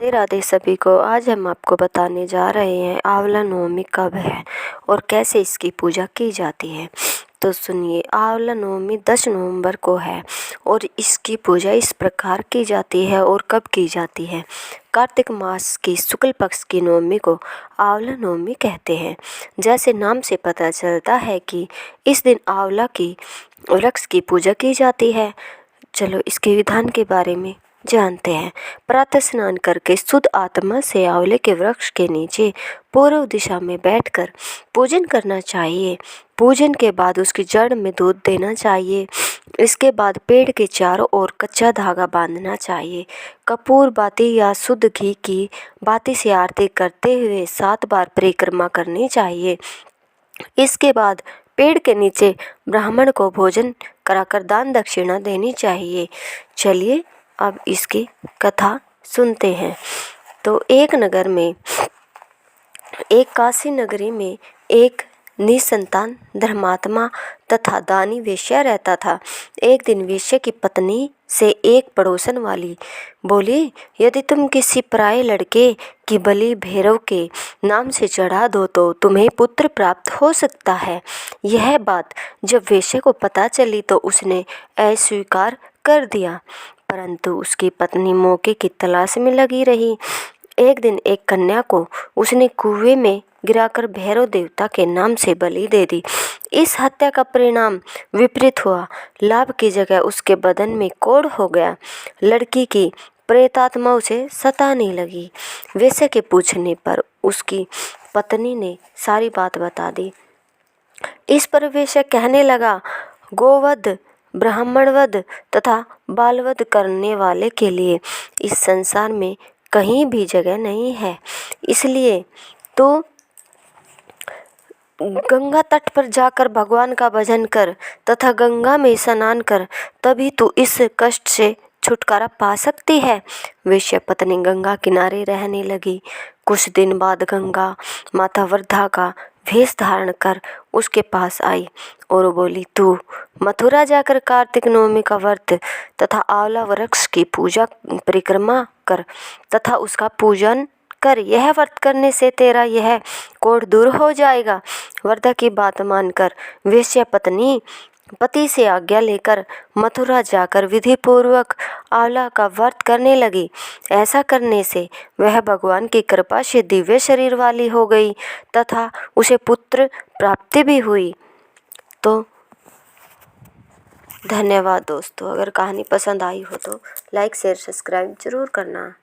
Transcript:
राधे राधे सभी को। आज हम आपको बताने जा रहे हैं आंवला नवमी कब है और कैसे इसकी पूजा की जाती है। तो सुनिए, आंवला नवमी 10 नवंबर को है और इसकी पूजा इस प्रकार की जाती है और कब की जाती है। कार्तिक मास की शुक्ल पक्ष की नवमी को आंवला नवमी कहते हैं। जैसे नाम से पता चलता है कि इस दिन आंवला की वृक्ष की पूजा की जाती है। चलो इसके विधान के बारे में जानते हैं। प्रातः स्नान करके शुद्ध आत्मा से आंवले के वृक्ष के नीचे पूर्व दिशा में बैठकर पूजन करना चाहिए। पूजन के बाद उसकी जड़ में दूध देना चाहिए। इसके बाद पेड़ के चारों ओर कच्चा धागा बांधना चाहिए। कपूर बाती या शुद्ध घी की बाती से आरती करते हुए 7 बार परिक्रमा करनी चाहिए। इसके बाद पेड़ के नीचे ब्राह्मण को भोजन कराकर दान दक्षिणा देनी चाहिए। चलिए अब इसकी कथा सुनते हैं। तो एक काशी नगरी में एक निसंतान धर्मात्मा तथा दानी वेश्या रहता था। एक दिन वेश्या की पत्नी से एक पड़ोसन वाली बोली, यदि तुम किसी पराये लड़के की बलि भैरव के नाम से चढ़ा दो तो तुम्हें पुत्र प्राप्त हो सकता है। यह बात जब वेश्या को पता चली तो उसने अस्वीकार कर दिया, परंतु उसकी पत्नी मौके की तलाश में लगी रही। एक दिन एक कन्या को उसने कुएं में गिराकर भैरव देवता के नाम से बलि दे दी। इस हत्या का परिणाम विपरीत हुआ। लाभ की जगह उसके बदन में कोढ़ हो गया। लड़की की प्रेतात्मा उसे सताने लगी। वेश्या के पूछने पर उसकी पत्नी ने सारी बात बता दी। इस पर वेश्या कहने लगा, गोवध, ब्राह्मणवध तथा बालवध करने वाले के लिए इस संसार में कहीं भी जगह नहीं है। इसलिए तो गंगा तट पर जाकर भगवान का भजन कर तथा गंगा में स्नान कर, तभी तू इस कष्ट से छुटकारा पा सकती है। वेश्या पत्नी गंगा किनारे रहने लगी। कुछ दिन बाद गंगा माता वर्धा का वेश धारण कर उसके पास आई और बोली, तू मथुरा जाकर कार्तिक नवमी का व्रत तथा आंवला वृक्ष की पूजा परिक्रमा कर तथा उसका पूजन कर। यह व्रत करने से तेरा यह कोढ़ दूर हो जाएगा। वर्धा की बात मानकर वेश्या पत्नी पति से आज्ञा लेकर मथुरा जाकर विधि पूर्वक आंवला का व्रत करने लगी। ऐसा करने से वह भगवान की कृपा से दिव्य शरीर वाली हो गई तथा उसे पुत्र प्राप्ति भी हुई। तो धन्यवाद दोस्तों। अगर कहानी पसंद आई हो तो लाइक शेयर सब्सक्राइब जरूर करना।